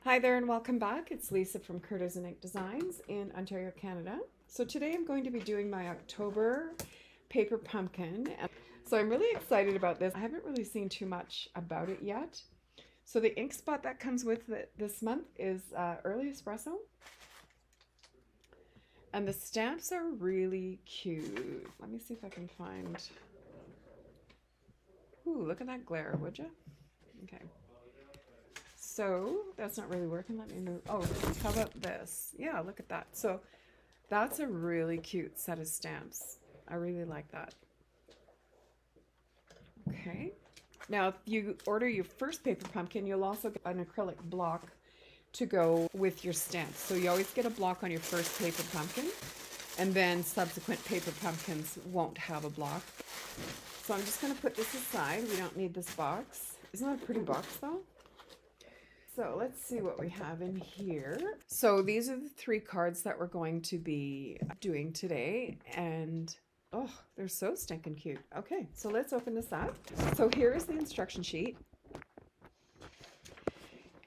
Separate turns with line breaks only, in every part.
Hi there and welcome back. It's Lisa from Critters'n Ink Designs in Ontario, Canada. So today I'm going to be doing my October paper pumpkin. So I'm really excited about this. I haven't really seen too much about it yet. So the ink spot that comes with it this month is Early Espresso. And the stamps are really cute. Let me see if I can find... Ooh, look at that glare, would you? Okay. So that's not really working. Let me move. Oh, how about this? Yeah, look at that. So that's a really cute set of stamps. I really like that. Okay. Now, if you order your first paper pumpkin, you'll also get an acrylic block to go with your stamps. So you always get a block on your first paper pumpkin, and then subsequent paper pumpkins won't have a block. So I'm just going to put this aside. We don't need this box. Isn't that a pretty box, though? So let's see what we have in here. So these are the 3 cards that we're going to be doing today, and oh, they're so stinking cute. Okay, so let's open this up. So here is the instruction sheet.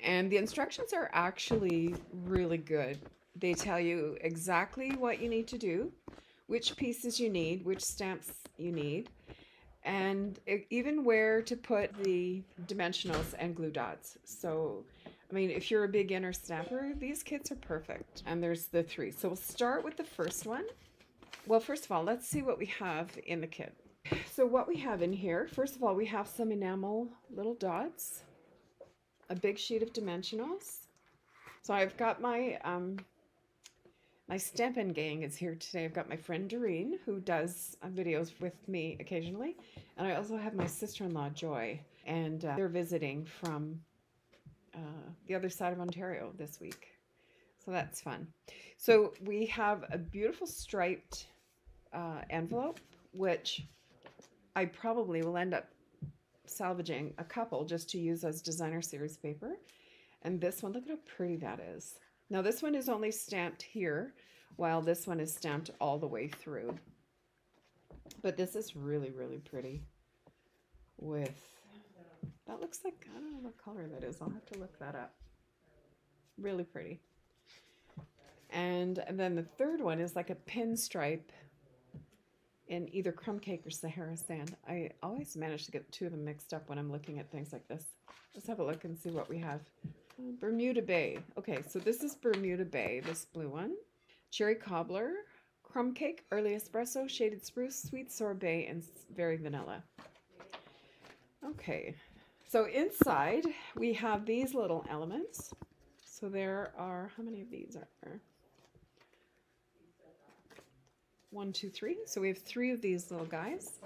And the instructions are actually really good. They tell you exactly what you need to do, which pieces you need, which stamps you need, and even where to put the dimensionals and glue dots. So, I mean, if you're a beginner stamper, these kits are perfect. And there's the 3. So we'll start with the first one. Well, first of all, let's see what we have in the kit. So what we have in here, first of all, we have some enamel little dots, a big sheet of dimensionals. So I've got my my Stampin gang is here today. I've got my friend Doreen, who does videos with me occasionally. And I also have my sister-in-law, Joy. And they're visiting from the other side of Ontario this week. So that's fun. So we have a beautiful striped envelope, which I probably will end up salvaging a couple just to use as designer series paper. And this one, look at how pretty that is. Now this one is only stamped here, while this one is stamped all the way through. But this is really, really pretty. With, that looks like, I don't know what color that is. I'll have to look that up. Really pretty. And then the third one is like a pinstripe in either crumb cake or Sahara sand. I always manage to get 2 of them mixed up when I'm looking at things like this. Let's have a look and see what we have. Bermuda Bay. Okay, so this is Bermuda Bay, this blue one. Cherry Cobbler, Crumb Cake, Early Espresso, Shaded Spruce, Sweet Sorbet, and Very Vanilla. Okay, so inside we have these little elements. So there are, how many of these are there? 1, 2, 3. So we have 3 of these little guys.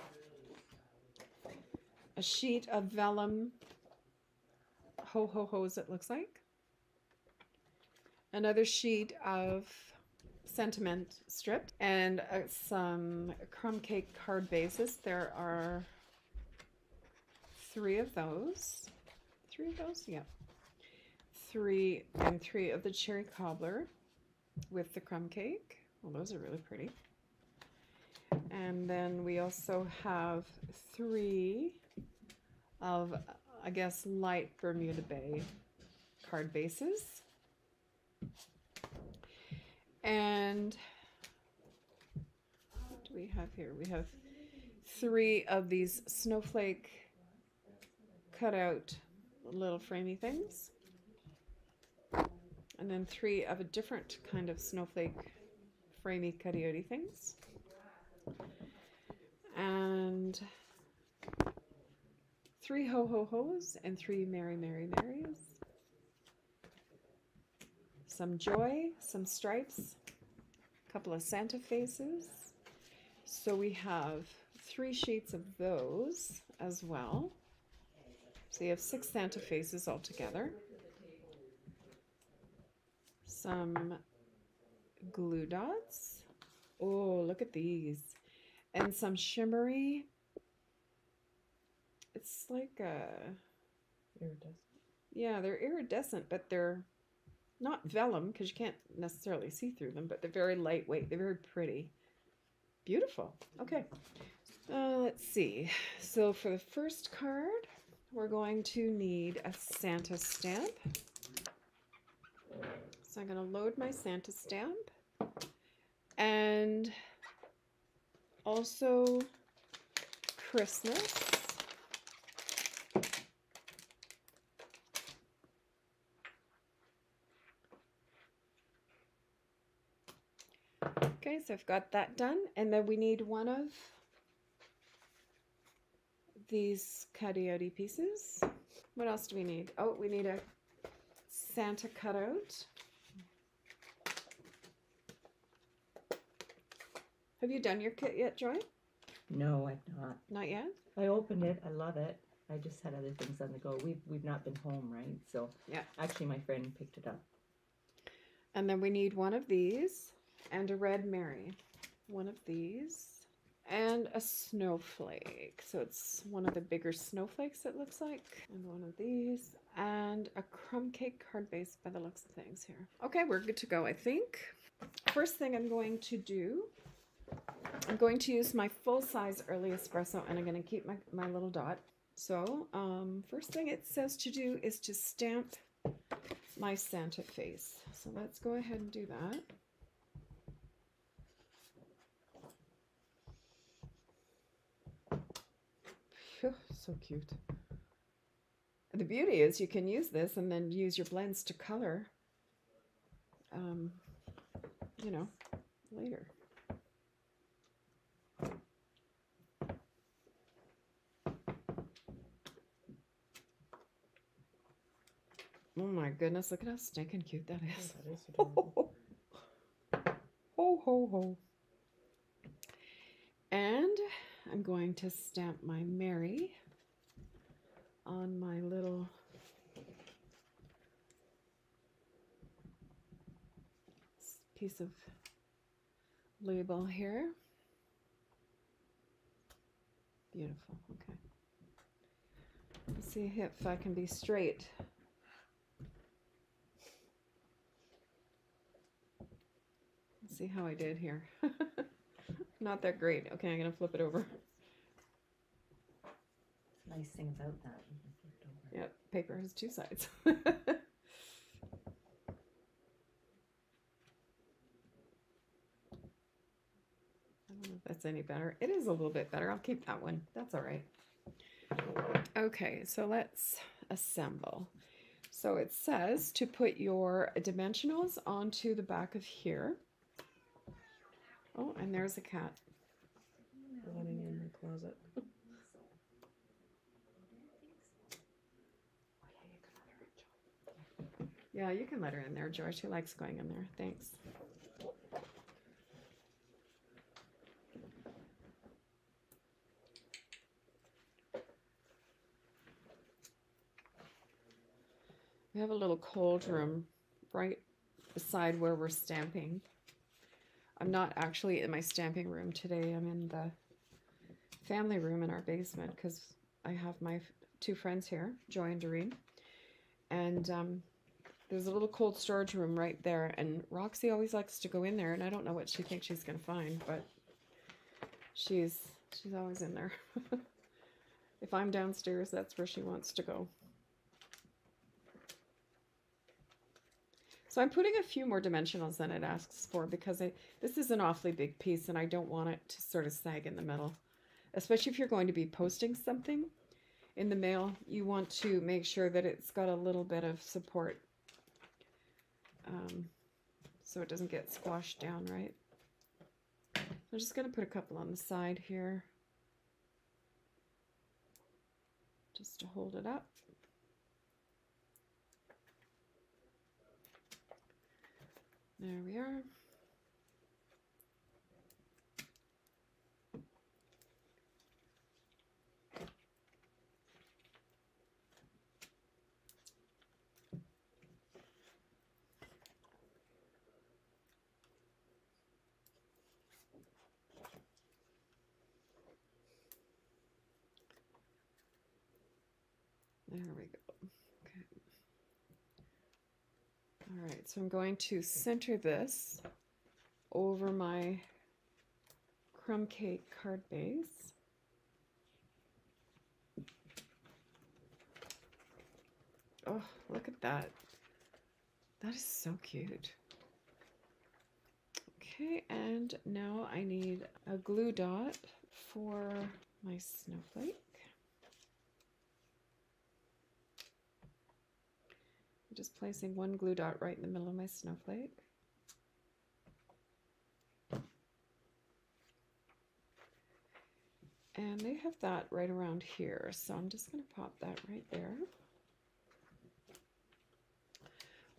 A sheet of vellum ho-ho-hos, it looks like. Another sheet of sentiment strip and some crumb cake card bases. There are 3 of those. 3 of those? Yeah. 3 and 3 of the cherry cobbler with the crumb cake. Well, those are really pretty. And then we also have 3 of, I guess, light Bermuda Bay card bases. And what do we have here? We have 3 of these snowflake cutout little framey things. And then 3 of a different kind of snowflake framey cutout things. And 3 ho-ho-hos and 3 Merry Mary Marys. Some joy, some stripes, a couple of Santa faces. So we have 3 sheets of those as well. So you have 6 Santa faces altogether. Some glue dots. Oh, look at these. And some shimmery. It's like a...
Iridescent.
Yeah, they're iridescent, but they're not vellum because you can't necessarily see through them, but they're very lightweight. They're very pretty. Beautiful. Okay. Let's see. So for the first card, we're going to need a Santa stamp. So I'm going to load my Santa stamp and also Christmas. Okay, so I've got that done, and then we need one of these cutty-outy pieces. What else do we need? Oh, we need a Santa cutout. Have you done your kit yet, Joy?
No, I've not.
Not yet?
I opened it. I love it. I just had other things on the go. We've not been home, right? So
yeah.
Actually, my friend picked it up.
And then we need one of these and a red Mary. One of these and a snowflake. So it's one of the bigger snowflakes, it looks like. And one of these and a crumb cake card base by the looks of things here. Okay, we're good to go, I think. First thing I'm going to do, I'm going to use my full-size early espresso, and I'm going to keep my little dot. So first thing it says to do is to stamp my Santa face. So let's go ahead and do that. Phew, so cute. The beauty is you can use this and then use your blends to color, you know, later. Oh my goodness, look at how stinking cute that is.
Oh, that is adorable.
Ho, ho, ho. And I'm going to stamp my Mary on my little piece of label here. Beautiful, okay. Let's see if I can be straight. Let's see how I did here. Not that great. Okay, I'm gonna flip it over.
Nice thing about that, you can flip it over.
Yep, paper has two sides. I don't know if that's any better. It is a little bit better. I'll keep that one. That's all right. Okay, so let's assemble. So it says to put your dimensionals onto the back of here. Oh, and there's a cat.
Running in the closet.
Yeah, you can let her in there, Joy. She likes going in there. Thanks. We have a little cold room right beside where we're stamping. I'm not actually in my stamping room today. I'm in the family room in our basement because I have my two friends here, Joy and Doreen. And there's a little cold storage room right there, and Roxy always likes to go in there, and I don't know what she thinks she's going to find, but she's always in there. If I'm downstairs, that's where she wants to go. So I'm putting a few more dimensionals than it asks for because this is an awfully big piece and I don't want it to sort of sag in the middle. Especially if you're going to be posting something in the mail, you want to make sure that it's got a little bit of support so it doesn't get squashed down, right? I'm just going to put a couple on the side here just to hold it up. There we are. There we go. Okay. All right, so I'm going to center this over my crumb cake card base. Oh, look at that. That is so cute. Okay, and now I need a glue dot for my snowflake. I'm just placing one glue dot right in the middle of my snowflake. And they have that right around here, so I'm just going to pop that right there.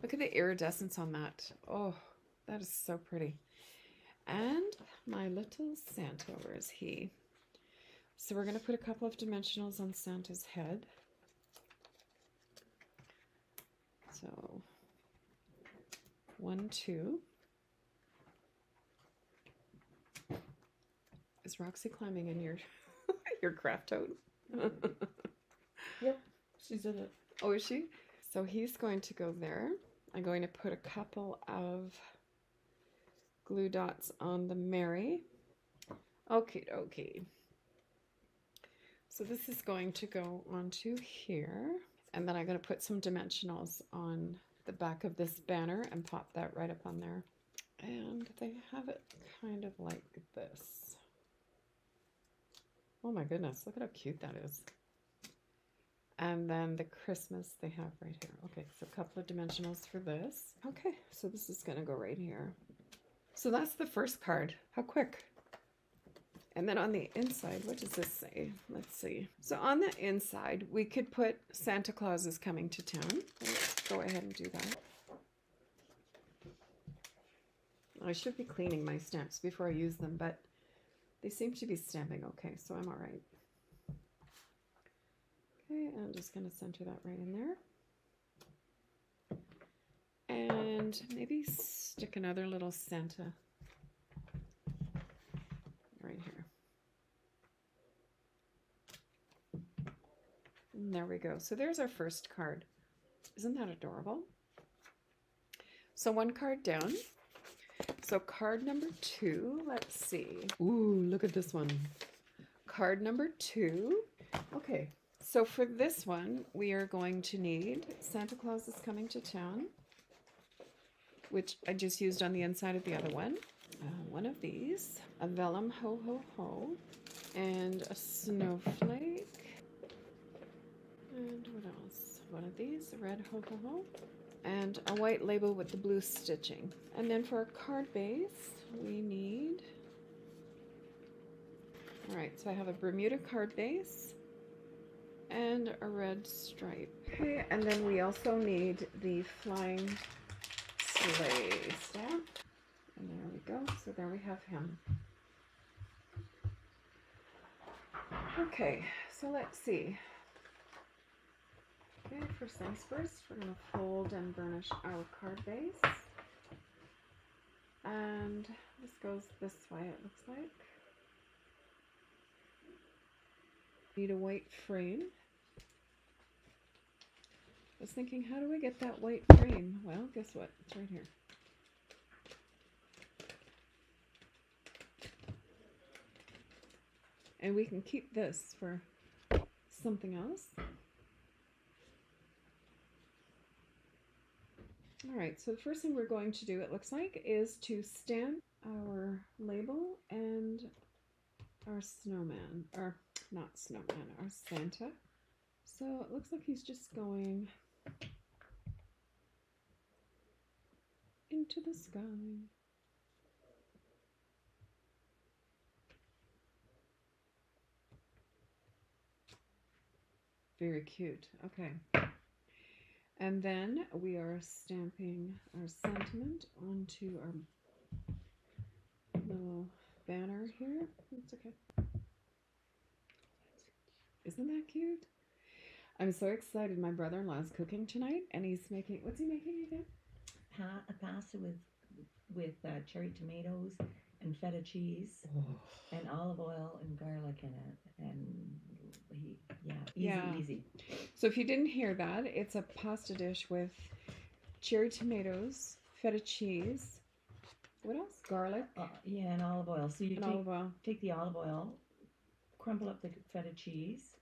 Look at the iridescence on that. Oh, that is so pretty. And my little Santa, where is he? So we're going to put a couple of dimensionals on Santa's head. So 1, 2. Is Roxy climbing in your your craft tote?
Yep, she's in it.
Oh, is she? So he's going to go there. I'm going to put a couple of glue dots on the Mary. Okay, okay. So this is going to go onto here. And then I'm going to put some dimensionals on the back of this banner and pop that right up on there. And they have it kind of like this. Oh my goodness, look at how cute that is. And then the Christmas they have right here. Okay, so a couple of dimensionals for this. Okay, so this is going to go right here. So that's the first card. How quick. And then on the inside, what does this say? Let's see. So on the inside, we could put Santa Claus is coming to town. Let's go ahead and do that. I should be cleaning my stamps before I use them, but they seem to be stamping okay, so I'm all right. Okay, I'm just going to center that right in there. And maybe stick another little Santa right here. And there we go. So there's our first card. Isn't that adorable? So one card down. So card number 2, let's see. Ooh, look at this one. Card number 2. Okay, so for this one, we are going to need Santa Claus is coming to town, which I just used on the inside of the other one. One of these, a vellum ho ho ho, and a snowflake. And what else? One of these, a red ho ho ho. And a white label with the blue stitching. And then for our card base, we need... Alright, so I have a Bermuda card base and a red stripe. Okay, and then we also need the flying sleigh stamp. And there we go. So there we have him. Okay, so let's see. Okay, first things first, we're going to fold and burnish our card base. And this goes this way, it looks like. Need a white frame. I was thinking, how do we get that white frame? Well, guess what? It's right here. And we can keep this for something else. Alright, so the first thing we're going to do, it looks like, is to stamp our label and our snowman, or not snowman, our Santa. So it looks like he's just going into the sky. Very cute. Okay. And then we are stamping our sentiment onto our little banner here. It's okay. Isn't that cute? I'm so excited. My brother-in-law is cooking tonight, and he's making, what's he making again?
A pasta with cherry tomatoes and feta cheese and olive oil and garlic in it. And easy.
So if you didn't hear that, it's a pasta dish with cherry tomatoes, feta cheese. What else? Garlic.
And olive oil. So you take the olive oil, crumble up the feta cheese,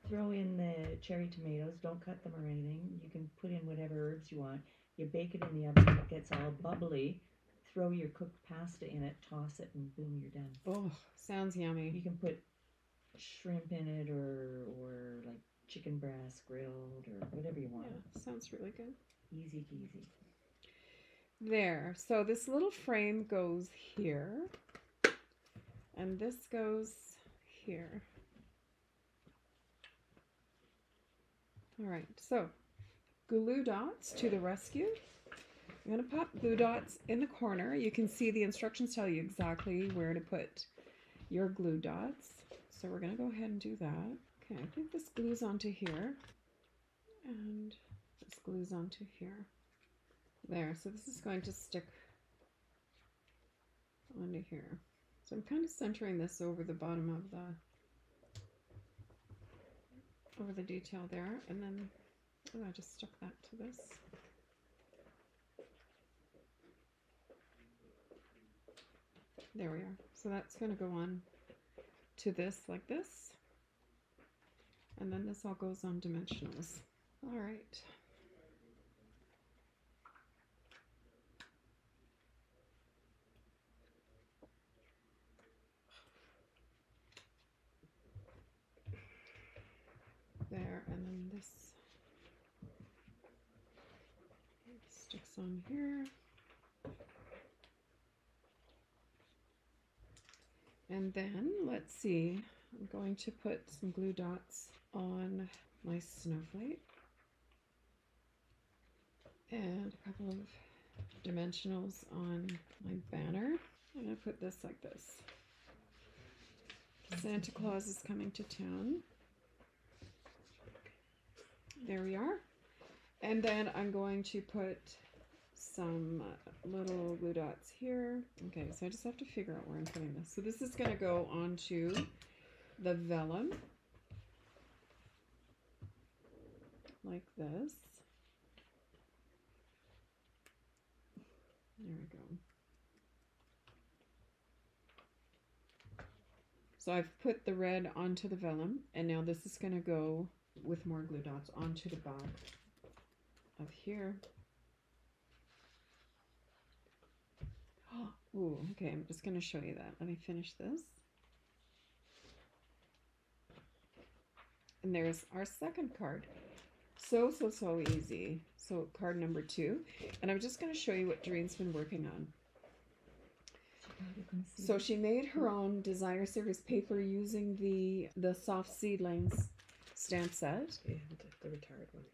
throw in the cherry tomatoes. Don't cut them or anything. You can put in whatever herbs you want. You bake it in the oven, it gets all bubbly. Throw your cooked pasta in it, toss it, and boom, you're done.
Oh, sounds yummy.
You can put shrimp in it or like chicken breast grilled or whatever you want.
Yeah, sounds really good.
Easy peasy.
There. So this little frame goes here. And this goes here. All right. So glue dots to the rescue. I'm going to pop glue dots in the corner. You can see the instructions tell you exactly where to put your glue dots. So we're going to go ahead and do that. Okay, I think this glues onto here. And this glues onto here. There, so this is going to stick onto here. So I'm kind of centering this over the bottom of the detail there, and then I just stuck that to this. There we are. So that's going to go on to this like this, and then this all goes on dimensionals. All right. There, and then this sticks on here. And then, let's see, I'm going to put some glue dots on my snowflake and a couple of dimensionals on my banner. I'm going to put this like this. Santa Claus is coming to town. There we are. And then I'm going to put some little glue dots here. Okay, so I just have to figure out where I'm putting this. So this is going to go onto the vellum like this. There we go. So I've put the red onto the vellum, and now this is going to go with more glue dots onto the back of here. Oh, okay, I'm just going to show you that. Let me finish this. And there's our second card. So easy. So card number 2. And I'm just going to show you what Doreen's been working on. So she made her own designer series paper using the Soft Seedlings stamp set.
And the retired one.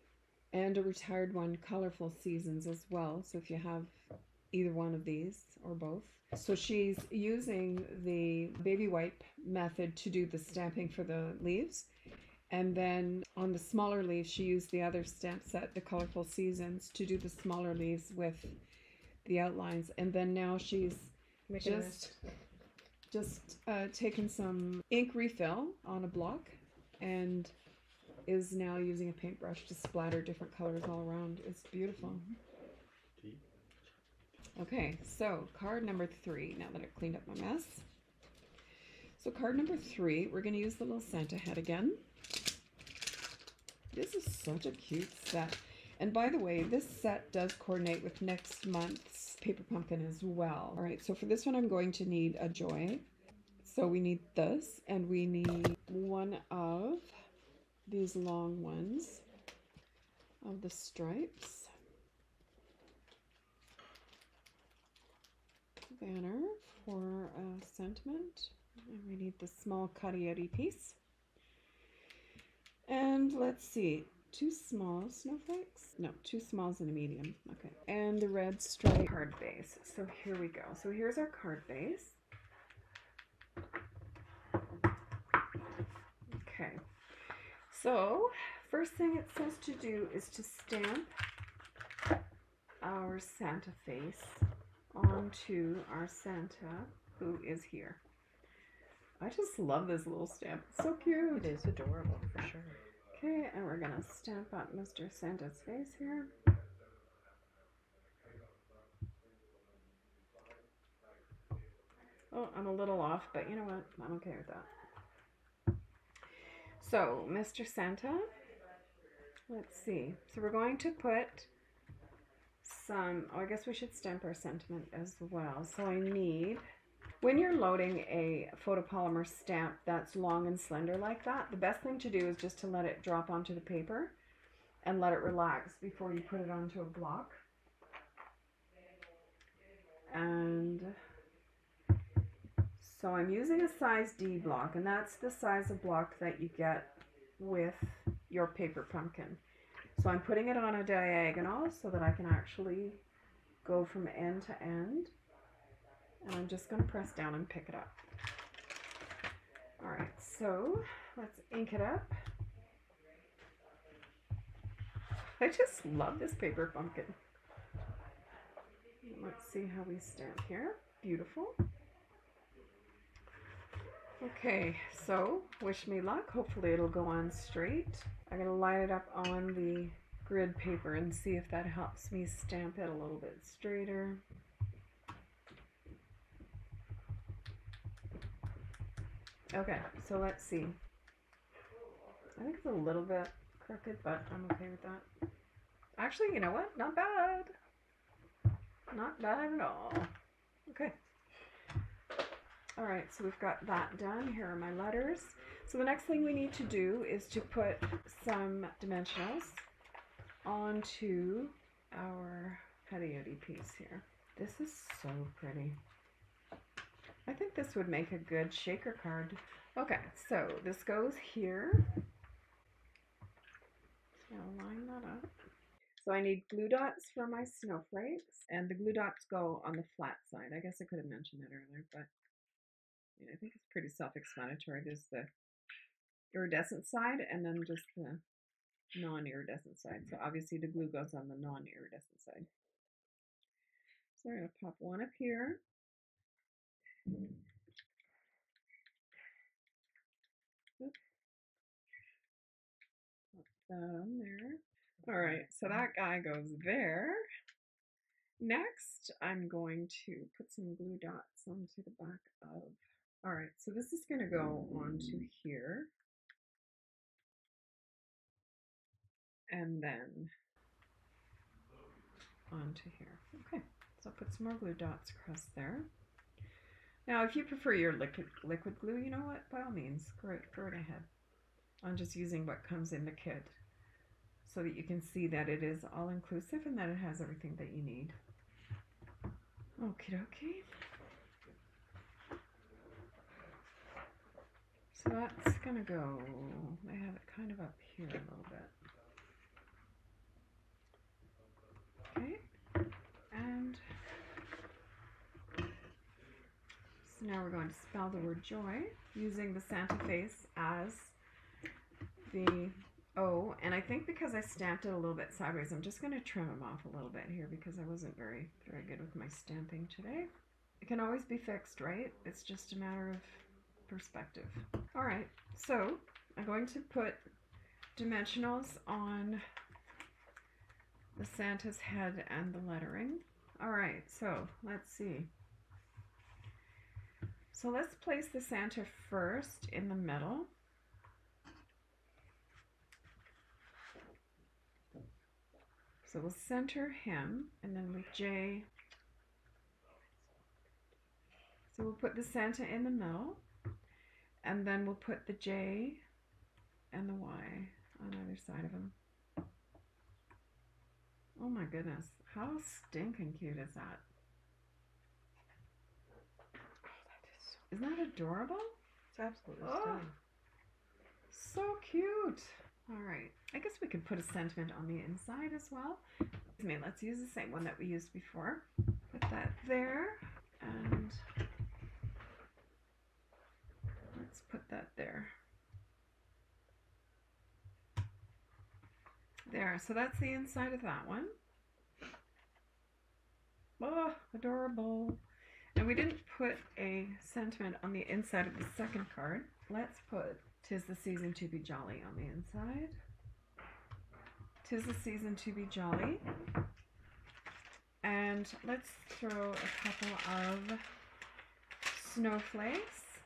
And a retired one, Colorful Seasons as well. So if you have either one of these or both. So she's using the baby wipe method to do the stamping for the leaves. And then on the smaller leaves, she used the other stamp set, the Colorful Seasons, to do the smaller leaves with the outlines. And then now she's just taken some ink refill on a block and is now using a paintbrush to splatter different colors all around. It's beautiful. Okay, so card number 3, now that I've cleaned up my mess. So card number 3, we're going to use the little Santa head again. This is such a cute set. And by the way, this set does coordinate with next month's Paper Pumpkin as well. All right, so for this one, I'm going to need a joy. So we need this, and we need one of these long ones of the stripes. Banner for a sentiment. And we need the small cutty-outy piece. And let's see, 2 small snowflakes? No, 2 smalls and a medium. Okay. And the red stripe card base. So here we go. So here's our card base. Okay. So first thing it says to do is to stamp our Santa face onto our Santa who is here. I just love this little stamp. It's so cute.
It is adorable for sure.
Okay, and we're gonna stamp out Mr. Santa's face here. Oh, I'm a little off, but you know what? I'm okay with that. So, Mr. Santa, let's see. So we're going to put some, oh, I guess we should stamp our sentiment as well. So I need, when you're loading a photopolymer stamp that's long and slender like that, the best thing to do is just to let it drop onto the paper and let it relax before you put it onto a block. And so I'm using a size D block, and that's the size of block that you get with your paper pumpkin. So I'm putting it on a diagonal so that I can actually go from end to end. And I'm just going to press down and pick it up. All right, so let's ink it up. I just love this paper pumpkin. Let's see how we stamp here. Beautiful. Okay, so wish me luck. Hopefully it'll go on straight. I'm going to line it up on the grid paper and see if that helps me stamp it a little bit straighter. Okay, so let's see. I think it's a little bit crooked, but I'm okay with that. Actually, you know what? Not bad. Not bad at all. Okay. All right, so we've got that done. Here are my letters. So the next thing we need to do is to put some dimensionals onto our cutty piece here. This is so pretty. I think this would make a good shaker card. Okay, so this goes here. So I'll line that up. So I need glue dots for my snowflakes, and the glue dots go on the flat side. I guess I could have mentioned that earlier, but I think it's pretty self-explanatory. There's the iridescent side and then just the non-iridescent side. So obviously the glue goes on the non-iridescent side. So I'm going to pop one up here. Oops. Pop that on there. All right, so that guy goes there. Next, I'm going to put some glue dots onto the back of. All right, so this is going to go onto here. And then onto here. Okay, so I'll put some more glue dots across there. Now, if you prefer your liquid glue, you know what? By all means, go right ahead. I'm just using what comes in the kit so that you can see that it is all inclusive and that it has everything that you need. Okie dokie. So that's gonna go, I have it kind of up here a little bit. Okay, and so now we're going to spell the word joy using the Santa face as the O, and I think because I stamped it a little bit sideways, I'm just going to trim them off a little bit here because I wasn't very good with my stamping today. It can always be fixed, right? It's just a matter of perspective. All right, so I'm going to put dimensionals on the Santa's head and the lettering. All right, so let's see. So let's place the Santa first in the middle. So we'll center him, and then with J. So we'll put the Santa in the middle, and then we'll put the J and the Y on either side of him. Oh my goodness, how stinking cute is that? Isn't that adorable?
It's absolutely
stunning. So cute. All right, I guess we could put a sentiment on the inside as well. Let's use the same one that we used before. Put that there, and let's put that there. There, so that's the inside of that one. Oh, adorable. And we didn't put a sentiment on the inside of the second card. Let's put "'Tis the season to be jolly" on the inside. 'Tis the season to be jolly. And let's throw a couple of snowflakes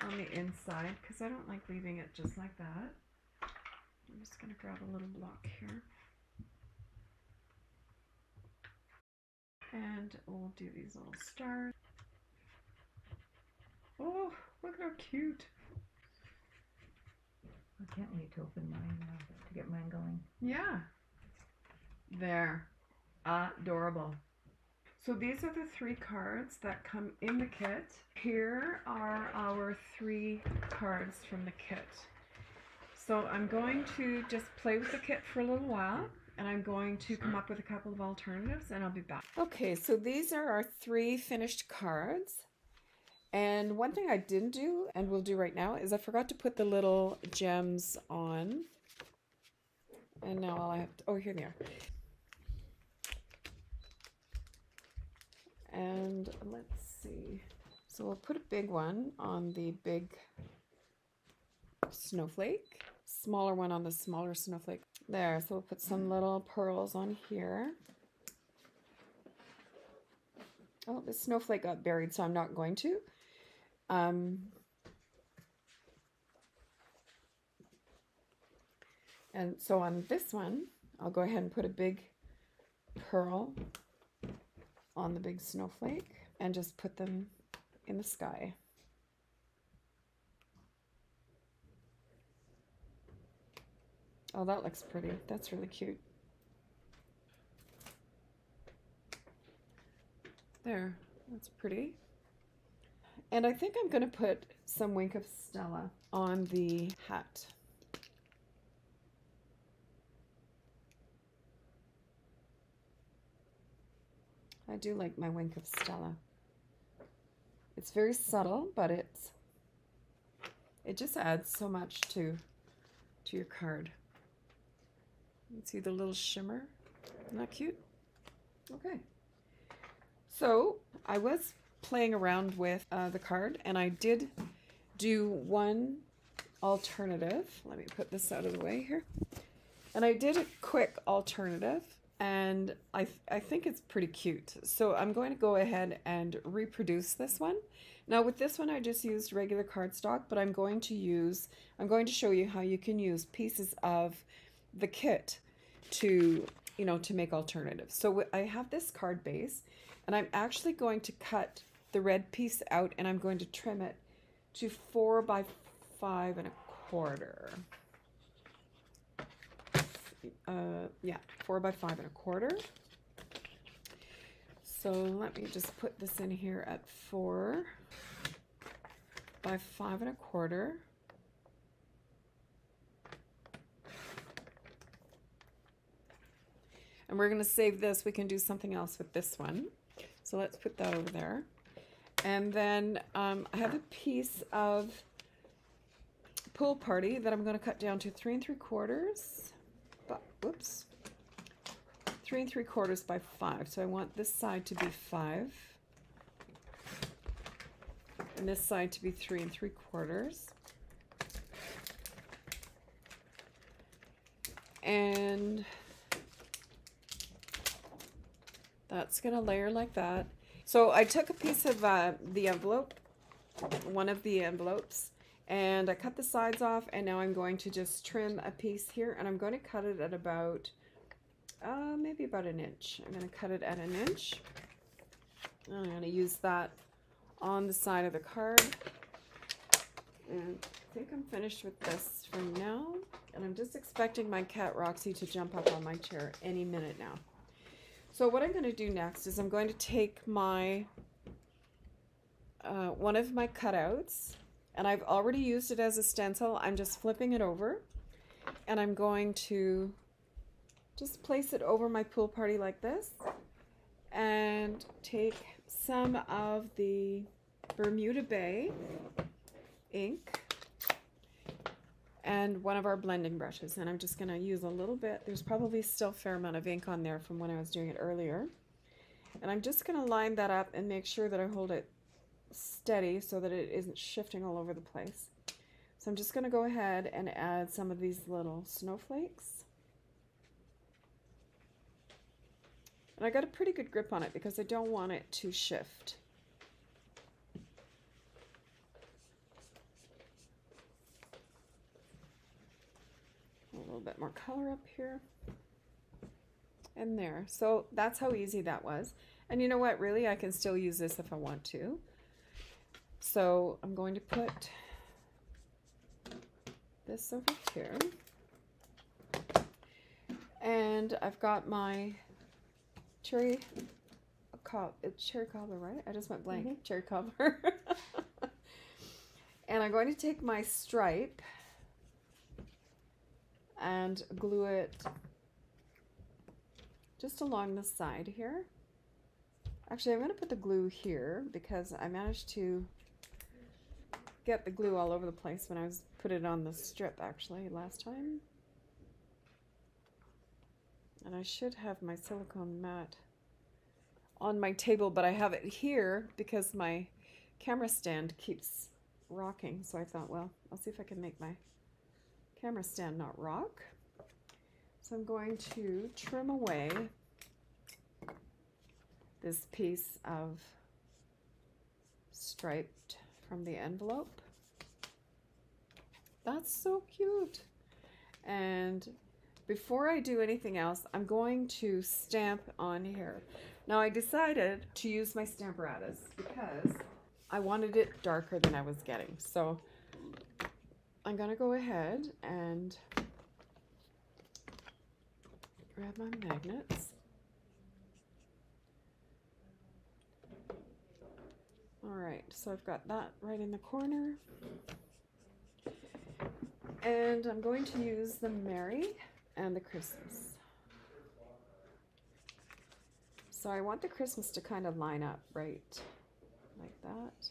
on the inside because I don't like leaving it just like that. I'm just going to grab a little block here. And we'll do these little stars. Oh, look how cute.
I can't wait to open mine now, to get mine going.
Yeah. There. Adorable. So these are the 3 cards that come in the kit. Here are our 3 cards from the kit. So I'm going to just play with the kit for a little while, and I'm going to come up with a couple of alternatives, and I'll be back. Okay, so these are our 3 finished cards. And one thing I didn't do, and will do right now, is I forgot to put the little gems on. And now all I have to, oh, here they are. And let's see. So we'll put a big one on the big snowflake, smaller one on the smaller snowflake. There, so we'll put some little pearls on here. Oh, the snowflake got buried, so I'm not going to. And so on this one, I'll go ahead and put a big pearl on the big snowflake and just put them in the sky. Oh, that looks pretty. That's really cute. There, that's pretty. And I think I'm going to put some Wink of Stella on the hat. I do like my Wink of Stella. It's very subtle, but it just adds so much to your card. You can see the little shimmer. Isn't that cute? Okay. So I was playing around with the card, and I did do one alternative. Let me put this out of the way here. And I did a quick alternative, and I think it's pretty cute. So I'm going to go ahead and reproduce this one. Now with this one I just used regular cardstock, but I'm going to show you how you can use pieces of the kit to, you know, to make alternatives. So I have this card base, and I'm actually going to cut the red piece out, and I'm going to trim it to 4 by 5 1/4. Yeah, 4 by 5 1/4. So let me just put this in here at 4 by 5 1/4. And we're going to save this. We can do something else with this one. So let's put that over there. And then I have a piece of Pool Party that I'm going to cut down to 3 3/4. But, whoops. 3 3/4 by 5. So I want this side to be 5. And this side to be 3 3/4. And that's going to layer like that. So I took a piece of the envelope, one of the envelopes, and I cut the sides off, and now I'm going to just trim a piece here, and I'm going to cut it at about, maybe about 1 inch. I'm going to cut it at 1 inch. I'm going to use that on the side of the card. And I think I'm finished with this for now. And I'm just expecting my cat Roxy to jump up on my chair any minute now. So what I'm going to do next is I'm going to take my one of my cutouts, and I've already used it as a stencil. I'm just flipping it over, and I'm going to just place it over my Pool Party like this, and take some of the Bermuda Bay ink and one of our blending brushes, and I'm just going to use a little bit. There's probably still a fair amount of ink on there from when I was doing it earlier, and I'm just going to line that up and make sure that I hold it steady so that it isn't shifting all over the place. So I'm just going to go ahead and add some of these little snowflakes, and I got a pretty good grip on it because I don't want it to shift. A little bit more color up here and there. So that's how easy that was. And you know what, really, I can still use this if I want to. So I'm going to put this over here. And I've got my cherry cobbler, right? I just went blank. Cherry cobbler. And I'm going to take my stripe and glue it just along the side here. Actually, I'm going to put the glue here because I managed to get the glue all over the place when I put it on the strip actually last time. And I should have my silicone mat on my table, but I have it here because my camera stand keeps rocking. So I thought, well, I'll see if I can make my camera stand not rock. So I'm going to trim away this piece of striped from the envelope. That's so cute. And before I do anything else, I'm going to stamp on here. Now I decided to use my Stamparatus because I wanted it darker than I was getting. So I'm gonna go ahead and grab my magnets. All right, so I've got that right in the corner. And I'm going to use the Merry and the Christmas. So I want the Christmas to kind of line up right like that.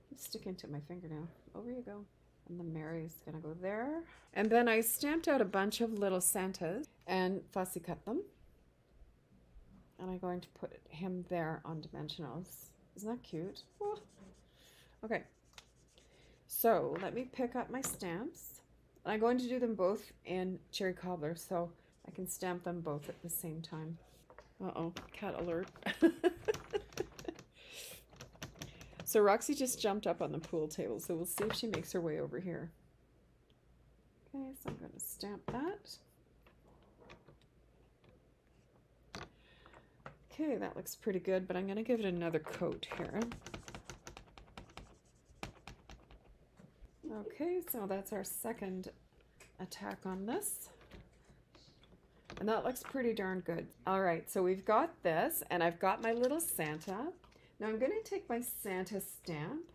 I'm sticking to my finger now. Over you go. And the Merry's gonna go there. And then I stamped out a bunch of little Santas and fussy cut them. And I'm going to put him there on dimensionals. Isn't that cute? Oh. Okay. So let me pick up my stamps. I'm going to do them both in cherry cobbler so I can stamp them both at the same time. Uh-oh, cat alert. So Roxy just jumped up on the pool table, so we'll see if she makes her way over here. Okay, so I'm going to stamp that. Okay, that looks pretty good, but I'm going to give it another coat here. Okay, so that's our second attack on this. And that looks pretty darn good. All right, so we've got this, and I've got my little Santa. Now I'm going to take my Santa stamp,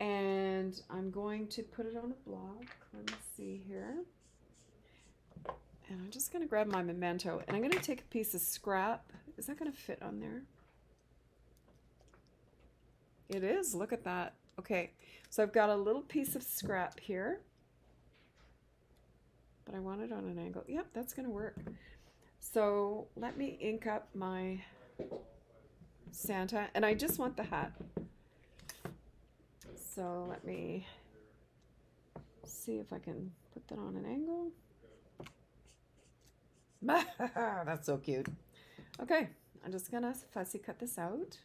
and I'm going to put it on a block. Let me see here. And I'm just going to grab my memento, and I'm going to take a piece of scrap. Is that going to fit on there? It is. Look at that. Okay, so I've got a little piece of scrap here, but I want it on an angle. Yep, that's going to work. So let me ink up my Santa, and I just want the hat. So let me see if I can put that on an angle. That's so cute. Okay, I'm just gonna fussy cut this out.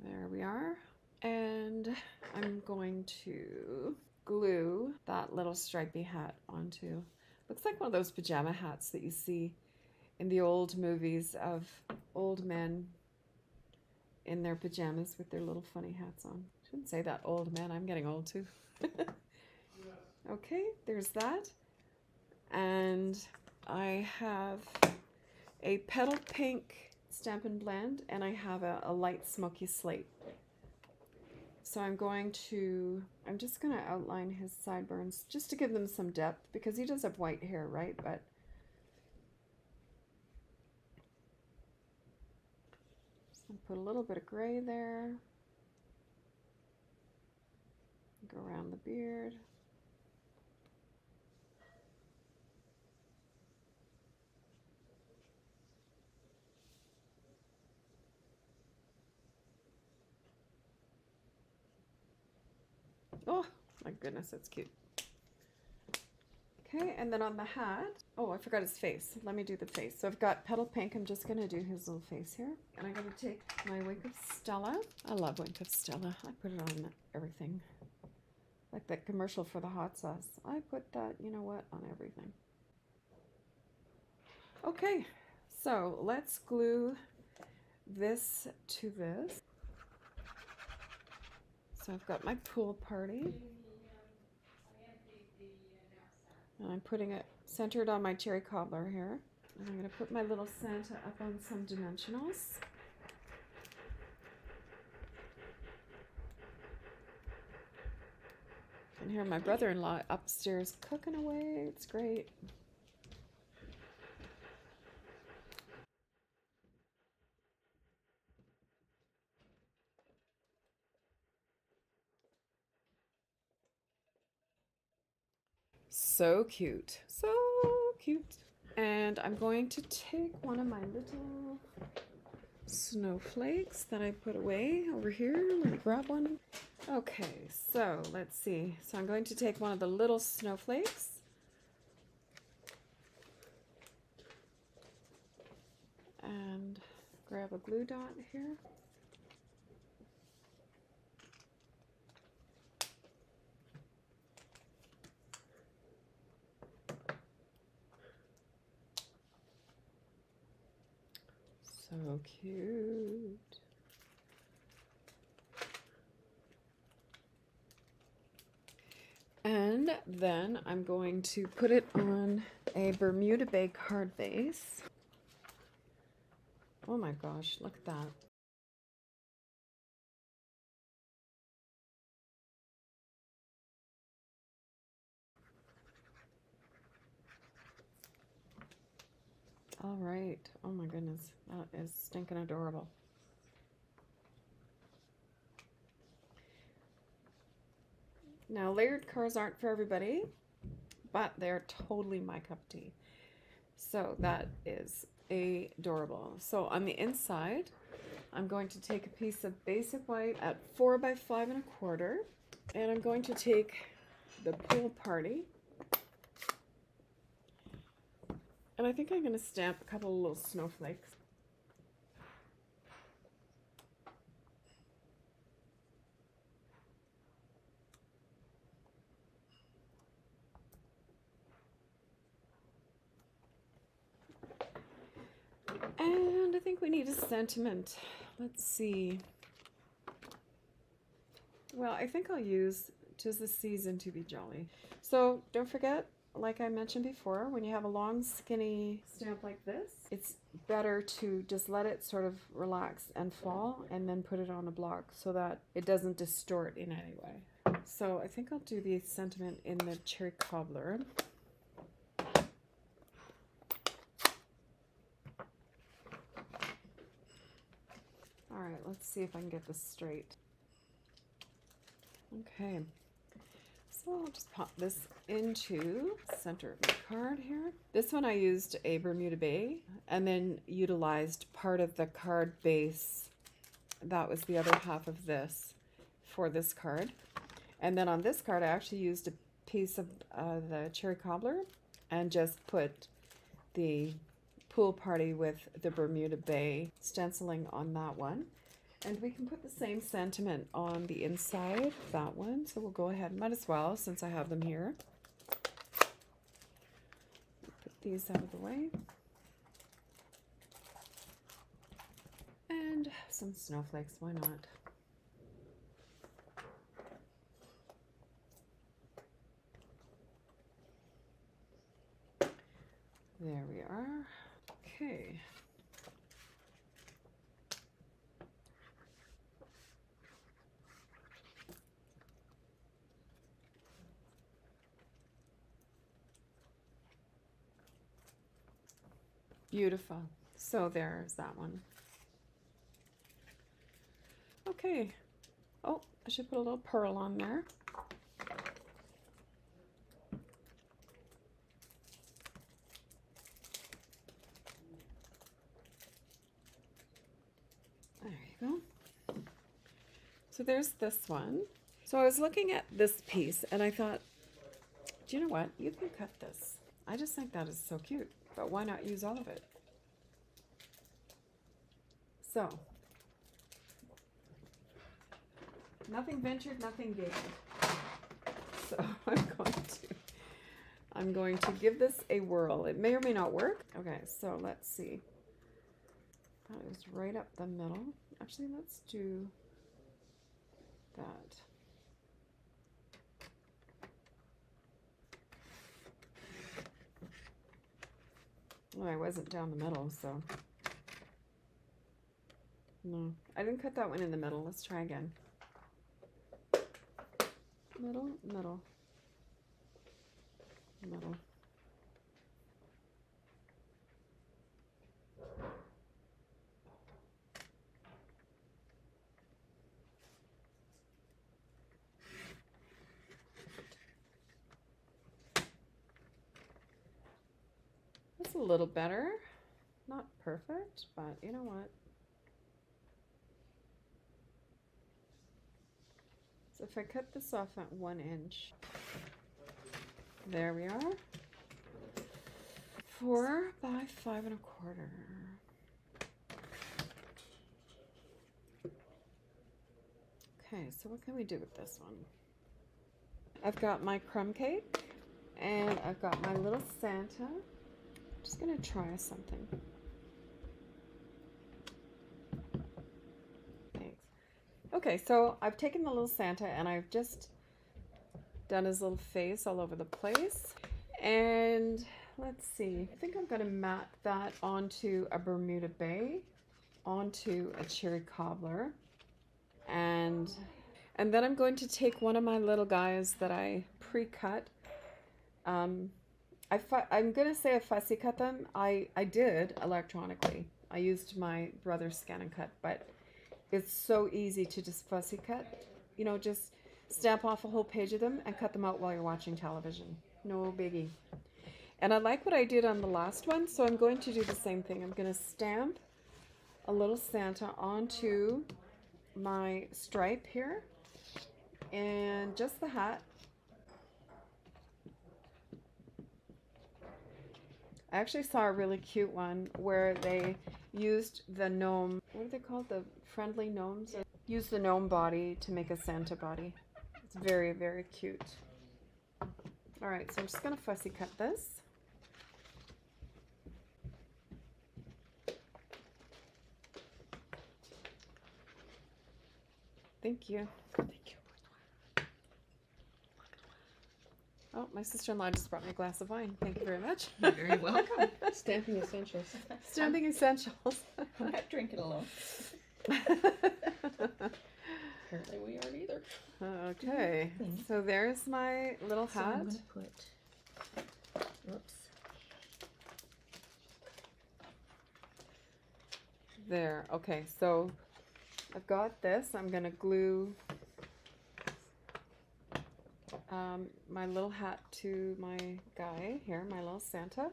There we are. And I'm going to glue that little stripy hat onto, looks like one of those pajama hats that you see in the old movies of old men in their pajamas with their little funny hats on. Shouldn't say that, old man, I'm getting old too. Okay, there's that. And I have a petal pink Stampin' Blend, and I have a light smoky slate. So I'm just going to outline his sideburns just to give them some depth, because he does have white hair, right? But so put a little bit of gray there. Go around the beard. Oh my goodness, that's cute. Okay, and then on the hat, oh, I forgot his face. Let me do the face. So I've got petal pink. I'm just going to do his little face here. And I'm going to take my Wink of Stella. I love Wink of Stella. I put it on everything. Like that commercial for the hot sauce. I put that, you know what, on everything. Okay, so let's glue this to this. So I've got my pool party. And I'm putting it centered on my cherry cobbler here. And I'm going to put my little Santa up on some dimensionals. And here my brother-in-law upstairs cooking away. It's great. So cute. So cute. And I'm going to take one of my little snowflakes that I put away over here. Let me grab one. Okay, so let's see. So I'm going to take one of the little snowflakes. And grab a glue dot here. So cute. And then I'm going to put it on a Bermuda Bay card base. Oh my gosh, look at that. All right. Oh my goodness, that is stinking adorable. Now, layered cards aren't for everybody, but they're totally my cup of tea. So that is adorable. So on the inside, I'm going to take a piece of basic white at 4 by 5 1/4, and I'm going to take the pool party. And I think I'm going to stamp a couple of little snowflakes. And I think we need a sentiment. Let's see. Well, I think I'll use "'Tis the Season to be Jolly." So don't forget, like I mentioned before, when you have a long skinny stamp like this, it's better to just let it sort of relax and fall and then put it on a block so that it doesn't distort in any way. So I think I'll do the sentiment in the cherry cobbler. All right, let's see if I can get this straight. Okay. So I'll just pop this into the center of my card here. This one I used a Bermuda Bay and then utilized part of the card base. That was the other half of this for this card. And then on this card I actually used a piece of the cherry cobbler and just put the pool party with the Bermuda Bay stenciling on that one. And we can put the same sentiment on the inside of that one. So we'll go ahead, might as well, since I have them here. Put these out of the way. And some snowflakes, why not? There we are. Okay. Beautiful. So there's that one. Okay. Oh, I should put a little pearl on there. There you go. So there's this one. So I was looking at this piece and I thought, Do you know what? You can cut this. I just think that is so cute, but why not use all of it? So, nothing ventured, nothing gained. So I'm going to give this a whirl. It may or may not work. Okay, so let's see. That is right up the middle. Actually, let's do that. Well, I wasn't down the middle, so. No, I didn't cut that one in the middle. Let's try again. Middle, middle, middle. That's a little better. Not perfect, but you know what? So if I cut this off at 1 inch, there we are. 4 by 5 1/4. Okay, so what can we do with this one? I've got my crumb cake and I've got my little Santa. I'm just gonna try something. Thanks. Okay, so I've taken the little Santa and I've just done his little face all over the place. And let's see, I think I'm gonna mat that onto a Bermuda Bay, onto a cherry cobbler, and then I'm going to take one of my little guys that I pre-cut. I'm gonna say I fussy cut them. I did electronically. I used my brother's scan and cut, but it's so easy to just fussy cut. You know, just stamp off a whole page of them and cut them out while you're watching television. No biggie. And I like what I did on the last one, so I'm going to do the same thing. I'm going to stamp a little Santa onto my stripe here, and just the hat. I actually saw a really cute one where they used the gnome, what are they called? The friendly gnomes? Used the gnome body to make a Santa body. It's very, very cute. All right, so I'm just going to fussy cut this. Thank you. Thank you. Oh, my sister-in-law just brought me a glass of wine. Thank you very much.
You're very welcome.
Stamping essentials.
Stamping essentials.
I'm not drinking alone.
Apparently we aren't either.
Okay, so there's my little
So
hat.
I'm going to put, whoops.
There. Okay, so I've got this. I'm going to glue my little hat to my guy here, my little Santa.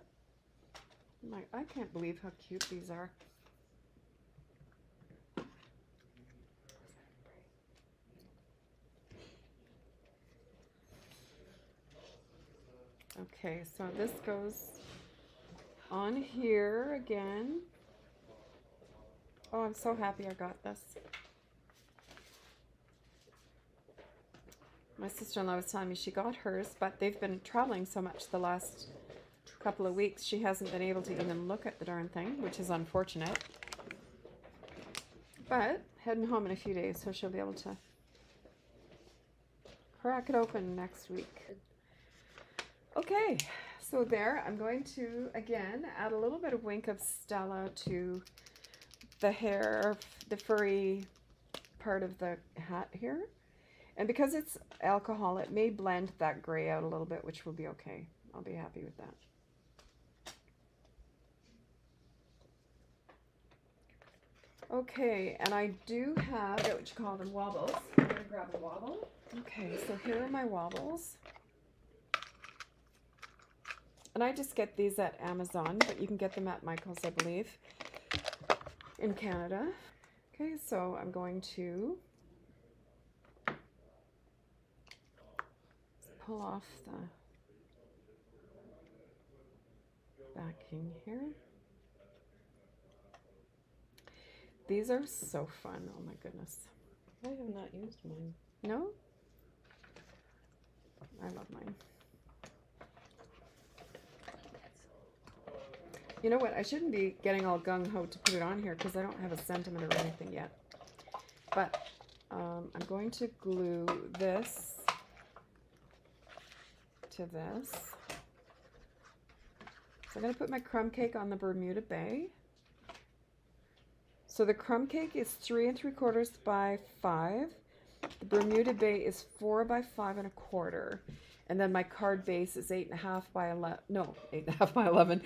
I can't believe how cute these are. Okay, so this goes on here again. Oh, I'm so happy I got this. My sister-in-law was telling me she got hers, but they've been traveling so much the last couple of weeks, she hasn't been able to even look at the darn thing, which is unfortunate. But heading home in a few days, so she'll be able to crack it open next week. Okay, so there, I'm going to, again, add a little bit of Wink of Stella to the hair, the furry part of the hat here. And because it's alcohol, it may blend that gray out a little bit, which will be okay. I'll be happy with that. Okay, and I do have, what you call them, wobbles. I'm going to grab a wobble. Okay, so here are my wobbles. And I just get these at Amazon, but you can get them at Michael's, I believe, in Canada. Okay, so I'm going to pull off the backing here. These are so fun. Oh my goodness.
I have not used mine.
No? I love mine. You know what? I shouldn't be getting all gung-ho to put it on here because I don't have a sentiment or anything yet. But I'm going to glue this to this. So I'm going to put my crumb cake on the Bermuda Bay. So the crumb cake is 3 3/4 by 5. The Bermuda Bay is 4 by 5 1/4. And then my card base is 8 1/2 by 11. No, 8 1/2 by 11.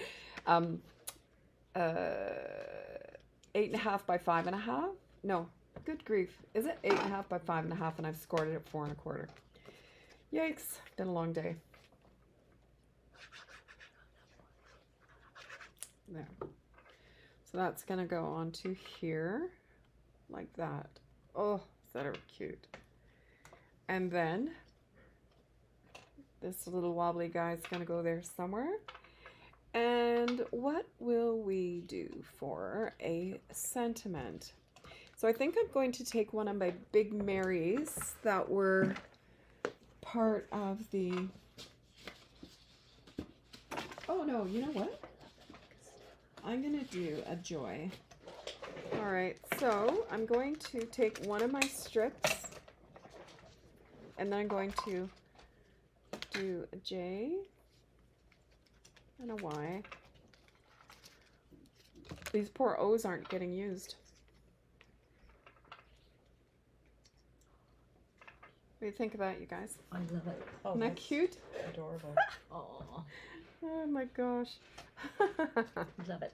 8 1/2 by 5 1/2. No, good grief. Is it 8 1/2 by 5 1/2? And I've scored it at 4 1/4. Yikes. Been a long day. There. So that's going to go onto here like that. Oh, is that cute? And then this little wobbly guy is going to go there somewhere. And what will we do for a sentiment? So I think I'm going to take one of my Big Marys that were part of the... Oh no, you know what? I'm going to do a joy. All right, so I'm going to take one of my strips and then I'm going to do a J and a Y. These poor O's aren't getting used. What do you think of that, you guys?
I love it.
Oh,
Isn't that
that's
cute?
adorable.
Oh,
Oh my gosh.
love it.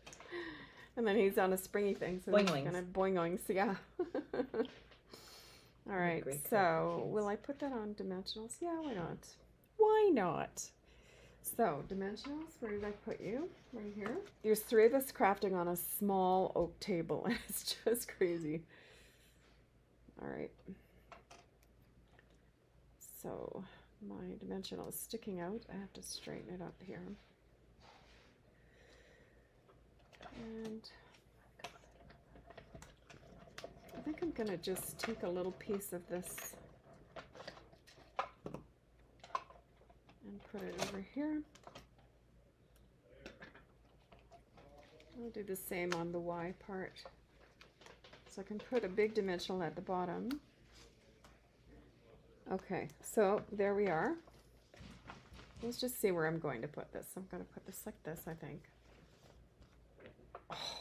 And then he's on a springy thing, so he's gonna boing-oings, yeah. All right, so will I put that on dimensionals? Yeah, why not? Why not? So, dimensionals, where did I put you? Right here. There's 3 of us crafting on a small oak table, and it's just crazy. All right. So, my dimensional is sticking out. I have to straighten it up here. And I think I'm going to just take a little piece of this and put it over here. I'll do the same on the Y part. So I can put a big dimensional at the bottom. Okay, so there we are. Let's just see where I'm going to put this. I'm going to put this like this, I think. Oh,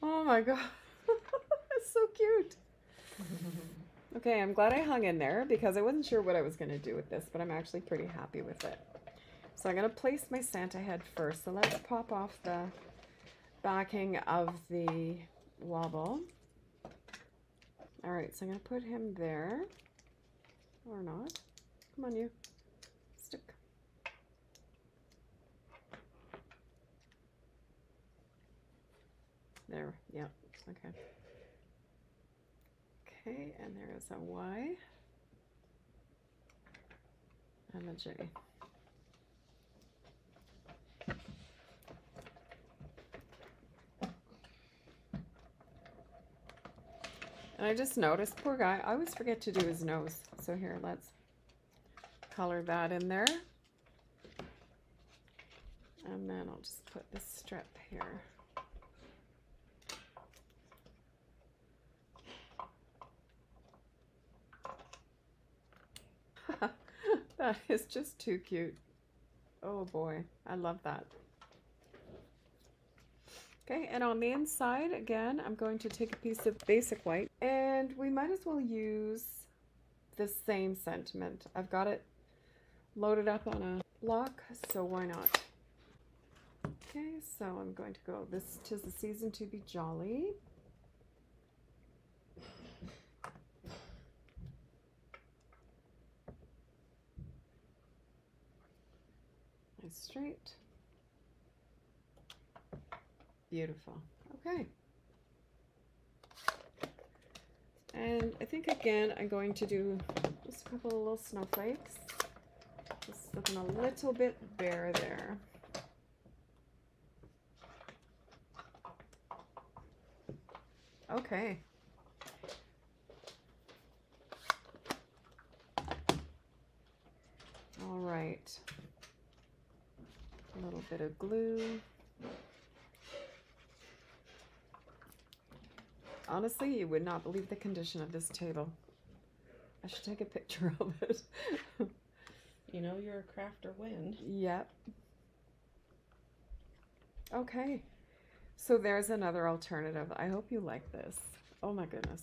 oh my god. It's so cute. Okay, I'm glad I hung in there because I wasn't sure what I was going to do with this, but I'm actually pretty happy with it. So I'm going to place my Santa head first. So let's pop off the backing of the wobble. All right, so I'm going to put him there. Or not. Come on, you. Stick. There, yeah, okay. Okay, and there is a Y. And a J. And I just noticed, poor guy, I always forget to do his nose. So here, let's color that in there. And then I'll just put this strip here. That is just too cute. Oh boy, I love that. Okay, and on the inside, again, I'm going to take a piece of basic white, and we might as well use the same sentiment. I've got it loaded up on a block, so why not? Okay, so I'm going to go, this 'tis the season to be jolly. Nice straight. Beautiful. Okay. And I think again I'm going to do just a couple of little snowflakes. Just looking a little bit bare there. Okay. All right. A little bit of glue. Honestly, you would not believe the condition of this table. I should take a picture of it.
You know you're a crafter when.
Yep. Okay. So there's another alternative. I hope you like this. Oh my goodness.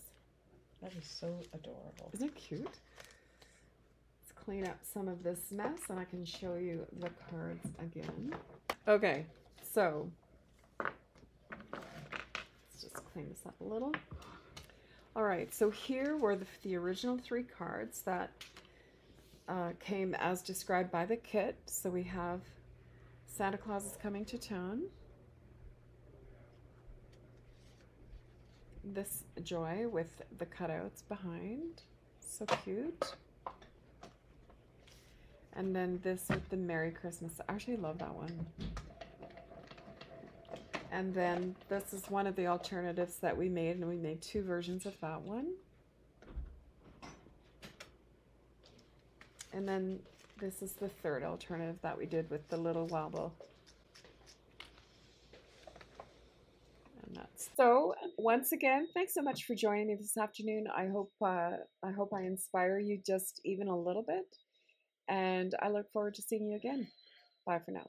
That is so adorable.
Isn't it cute? Let's clean up some of this mess and I can show you the cards again. Okay, so let's just clean this up a little. All right, so here were the original 3 cards that came as described by the kit. So we have Santa Claus is coming to town. This joy with the cutouts behind, so cute. And then this with the Merry Christmas. I actually love that one. And then this is one of the alternatives that we made, and we made 2 versions of that one. And then this is the 3rd alternative that we did with the little wobble. So once again, thanks so much for joining me this afternoon. I hope I inspire you just even a little bit, and I look forward to seeing you again. Bye for now.